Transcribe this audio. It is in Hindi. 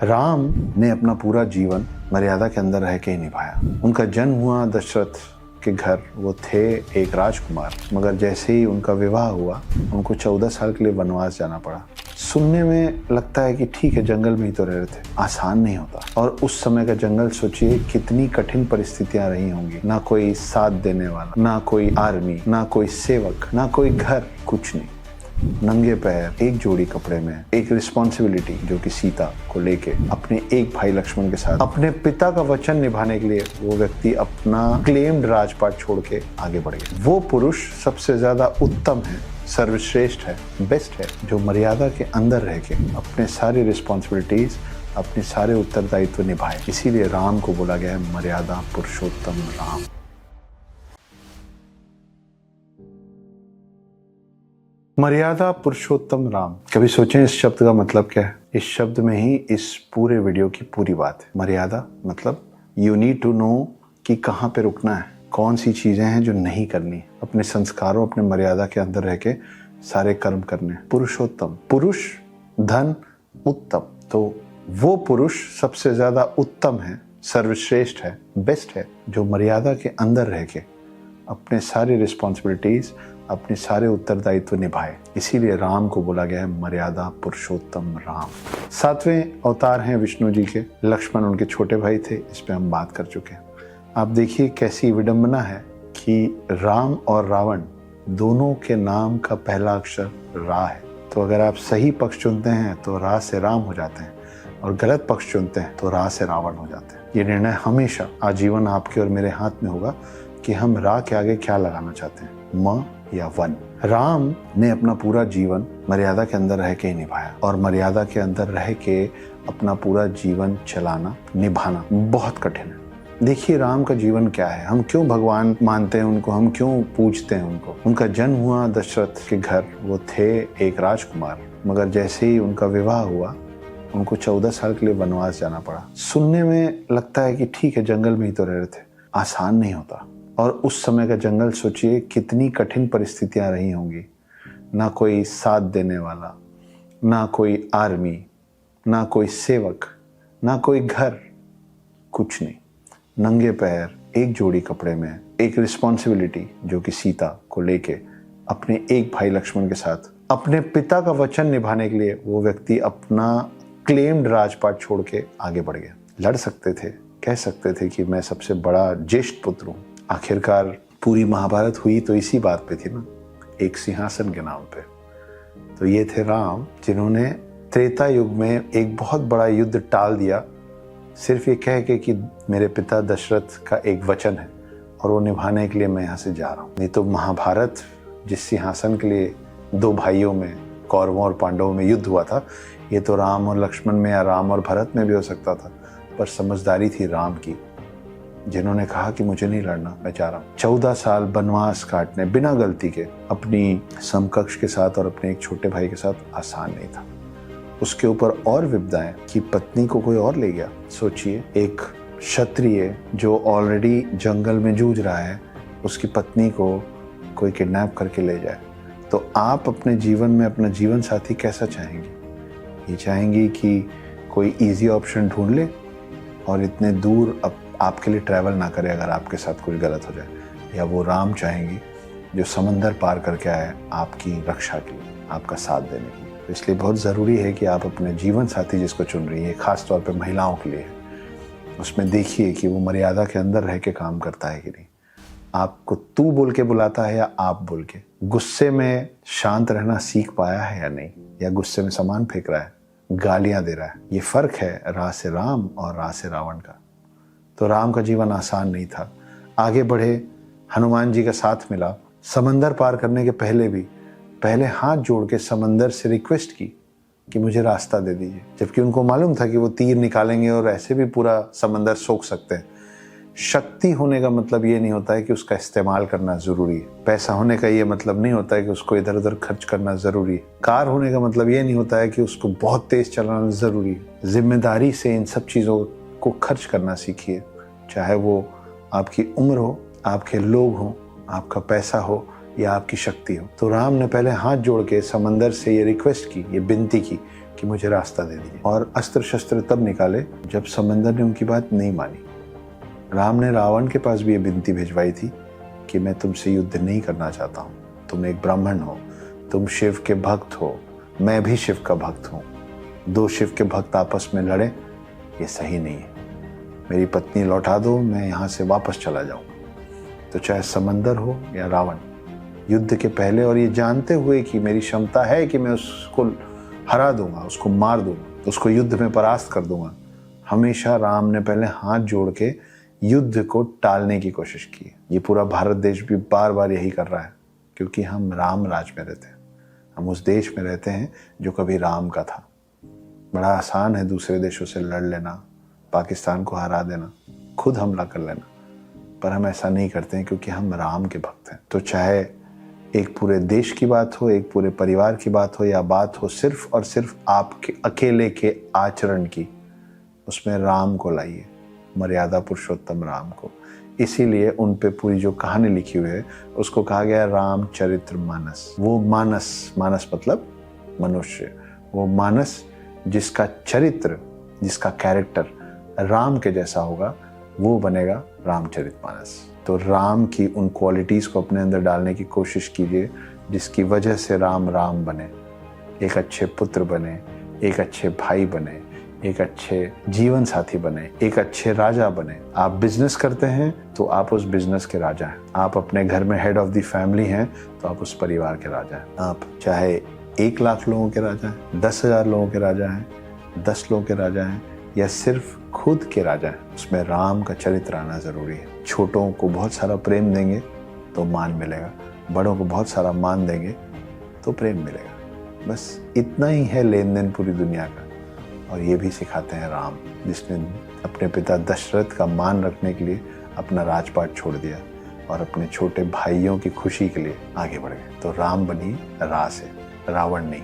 राम ने अपना पूरा जीवन मर्यादा के अंदर रह के ही निभाया। उनका जन्म हुआ दशरथ के घर, वो थे एक राजकुमार, मगर जैसे ही उनका विवाह हुआ उनको 14 साल के लिए वनवास जाना पड़ा। सुनने में लगता है कि ठीक है, जंगल में ही तो रह रहे थे, आसान नहीं होता। और उस समय का जंगल सोचिए कितनी कठिन परिस्थितियां रही होंगी। ना कोई साथ देने वाला, ना कोई आर्मी, ना कोई सेवक, ना कोई घर, कुछ नहीं। नंगे पैर, एक जोड़ी कपड़े में, एक रिस्पॉन्सिबिलिटी जो कि सीता को लेके अपने एक भाई लक्ष्मण के साथ अपने पिता का वचन निभाने के लिए वो व्यक्ति अपना क्लेम्ड राजपाट छोड़ के आगे बढ़ गए। वो पुरुष सबसे ज्यादा उत्तम है, सर्वश्रेष्ठ है, बेस्ट है, जो मर्यादा के अंदर रह के अपने सारी रिस्पॉन्सिबिलिटीज, अपने सारे उत्तरदायित्व निभाए। इसीलिए राम को बोला गया है मर्यादा पुरुषोत्तम राम। मर्यादा पुरुषोत्तम राम। कभी सोचें इस शब्द का मतलब क्या है? इस शब्द में ही इस पूरे वीडियो की पूरी बात है। मर्यादा मतलब यू नीड टू नो कि कहाँ पे रुकना है, कौन सी चीजें हैं जो नहीं करनी, अपने संस्कारों, अपने मर्यादा के अंदर रह के सारे कर्म करने। पुरुषोत्तम, पुरुष धन उत्तम, तो वो पुरुष सबसे ज्यादा उत्तम है, सर्वश्रेष्ठ है, बेस्ट है, जो मर्यादा के अंदर रह के अपने सारी रिस्पॉन्सिबिलिटीज, अपने सारे उत्तरदायित्व निभाए। इसीलिए राम को बोला गया है मर्यादा पुरुषोत्तम राम। 7वें अवतार हैं विष्णु जी के। लक्ष्मण उनके छोटे भाई थे, इस पे हम बात कर चुके हैं। आप देखिए कैसी विडंबना है कि राम और रावण दोनों के नाम का पहला अक्षर रा है। तो अगर आप सही पक्ष चुनते हैं तो रा से राम हो जाते हैं, और गलत पक्ष चुनते हैं तो रा से रावण हो जाते हैं। ये निर्णय हमेशा आजीवन आपके और मेरे हाथ में होगा कि हम रा के आगे क्या लगाना चाहते हैं, म या वन। राम ने अपना पूरा जीवन मर्यादा के अंदर रह के ही निभाया, और मर्यादा के अंदर रह के अपना पूरा जीवन चलाना, निभाना बहुत कठिन है। देखिए राम का जीवन क्या है, हम क्यों भगवान मानते हैं उनको, हम क्यों पूजते हैं उनको। उनका जन्म हुआ दशरथ के घर, वो थे एक राजकुमार, मगर जैसे ही उनका विवाह हुआ उनको 14 साल के लिए वनवास जाना पड़ा। सुनने में लगता है कि ठीक है, जंगल में ही तो रह रहे थे, आसान नहीं होता। और उस समय का जंगल सोचिए कितनी कठिन परिस्थितियां रही होंगी। ना कोई साथ देने वाला, ना कोई आर्मी, ना कोई सेवक, ना कोई घर, कुछ नहीं। नंगे पैर, एक जोड़ी कपड़े में, एक रिस्पॉन्सिबिलिटी जो कि सीता को लेके अपने एक भाई लक्ष्मण के साथ अपने पिता का वचन निभाने के लिए वो व्यक्ति अपना क्लेम्ड राजपाट छोड़ के आगे बढ़ गया। लड़ सकते थे, कह सकते थे कि मैं सबसे बड़ा ज्येष्ठ पुत्र हूं। आखिरकार पूरी महाभारत हुई तो इसी बात पे थी ना, एक सिंहासन के नाम पे। तो ये थे राम, जिन्होंने त्रेता युग में एक बहुत बड़ा युद्ध टाल दिया, सिर्फ ये कह के कि मेरे पिता दशरथ का एक वचन है और वो निभाने के लिए मैं यहाँ से जा रहा हूँ। नहीं तो महाभारत जिस सिंहासन के लिए दो भाइयों में, कौरवों और पांडवों में युद्ध हुआ था, ये तो राम और लक्ष्मण में या राम और भरत में भी हो सकता था। पर समझदारी थी राम की, जिन्होंने कहा कि मुझे नहीं लड़ना, मैं जा रहा हूँ। 14 साल वनवास काटने बिना गलती के अपनी समकक्ष के साथ और अपने एक छोटे भाई के साथ आसान नहीं था। उसके ऊपर और विपदाएं कि पत्नी को कोई और ले गया। सोचिए, एक क्षत्रिय जो ऑलरेडी जंगल में जूझ रहा है, उसकी पत्नी को कोई किडनैप करके ले जाए, तो आप अपने जीवन में अपना जीवन साथी कैसा चाहेंगे? ये चाहेंगी कि कोई इजी ऑप्शन ढूंढ ले और इतने दूर आपके लिए ट्रैवल ना करे अगर आपके साथ कुछ गलत हो जाए, या वो राम चाहेंगी जो समंदर पार करके आए आपकी रक्षा के लिए, आपका साथ देने के लिए। तो इसलिए बहुत ज़रूरी है कि आप अपने जीवन साथी जिसको चुन रही है, खास तौर पे महिलाओं के लिए, उसमें देखिए कि वो मर्यादा के अंदर रह के काम करता है कि नहीं, आपको तू बोल के बुलाता है या आप बोल के, गुस्से में शांत रहना सीख पाया है या नहीं, या गुस्से में सामान फेंक रहा है, गालियां दे रहा है। ये फर्क है रा से राम और रा से रावण का। तो राम का जीवन आसान नहीं था। आगे बढ़े, हनुमान जी का साथ मिला, समंदर पार करने के पहले हाथ जोड़ के समंदर से रिक्वेस्ट की कि मुझे रास्ता दे दीजिए, जबकि उनको मालूम था कि वो तीर निकालेंगे और ऐसे भी पूरा समंदर सोख सकते हैं। शक्ति होने का मतलब ये नहीं होता है कि उसका इस्तेमाल करना जरूरी है। पैसा होने का ये मतलब नहीं होता है कि उसको इधर उधर खर्च करना जरूरी है। कार होने का मतलब ये नहीं होता है कि उसको बहुत तेज चलाना जरूरी है। जिम्मेदारी से इन सब चीजों को खर्च करना सीखिए, चाहे वो आपकी उम्र हो, आपके लोग हो, आपका पैसा हो या आपकी शक्ति हो। तो राम ने पहले हाथ जोड़ के समंदर से ये रिक्वेस्ट की, ये विनती की कि मुझे रास्ता दे दीजिए, और अस्त्र शस्त्र तब निकाले जब समंदर ने उनकी बात नहीं मानी। राम ने रावण के पास भी ये विनती भिजवाई थी कि मैं तुमसे युद्ध नहीं करना चाहता हूँ, तुम एक ब्राह्मण हो, तुम शिव के भक्त हो, मैं भी शिव का भक्त हूँ, दो शिव के भक्त आपस में लड़े, ये सही नहीं है, मेरी पत्नी लौटा दो, मैं यहाँ से वापस चला जाऊँ। तो चाहे समंदर हो या रावण, युद्ध के पहले और ये जानते हुए कि मेरी क्षमता है कि मैं उसको हरा दूंगा, उसको मार दूंगा, उसको युद्ध में परास्त कर दूंगा, हमेशा राम ने पहले हाथ जोड़ के युद्ध को टालने की कोशिश की। ये पूरा भारत देश भी बार बार यही कर रहा है, क्योंकि हम राम राज में रहते हैं, हम उस देश में रहते हैं जो कभी राम का था। बड़ा आसान है दूसरे देशों से लड़ लेना, पाकिस्तान को हरा देना, खुद हमला कर लेना, पर हम ऐसा नहीं करते हैं क्योंकि हम राम के भक्त हैं। तो चाहे एक पूरे देश की बात हो, एक पूरे परिवार की बात हो, या बात हो सिर्फ और सिर्फ आपके अकेले के आचरण की, उसमें राम को लाइए, मर्यादा पुरुषोत्तम राम को। इसीलिए उन पे पूरी जो कहानी लिखी हुई है उसको कहा गया रामचरित्र मानस। वो मानस, मानस मतलब मनुष्य, वो मानस जिसका चरित्र, जिसका कैरेक्टर राम के जैसा होगा, वो बनेगा रामचरितमानस। तो राम की उन क्वालिटीज़ को अपने अंदर डालने की कोशिश कीजिए जिसकी वजह से राम राम बने, एक अच्छे पुत्र बने, एक अच्छे भाई बने, एक अच्छे जीवन साथी बने, एक अच्छे राजा बने। आप बिजनेस करते हैं तो आप उस बिजनेस के राजा हैं, आप अपने घर में हेड ऑफ द फैमिली हैं तो आप उस परिवार के राजा हैं। आप चाहे 1 लाख लोगों के राजा हैं, 10,000 लोगों के राजा हैं, 10 लोगों के राजा हैं, या सिर्फ खुद के राजा हैं, उसमें राम का चरित्र आना जरूरी है। छोटों को बहुत सारा प्रेम देंगे तो मान मिलेगा, बड़ों को बहुत सारा मान देंगे तो प्रेम मिलेगा। बस इतना ही है लेन देन पूरी दुनिया का, और ये भी सिखाते हैं राम, जिसने अपने पिता दशरथ का मान रखने के लिए अपना राजपाट छोड़ दिया और अपने छोटे भाइयों की खुशी के लिए आगे बढ़ गए। तो राम बनी रा से, रावण नहीं।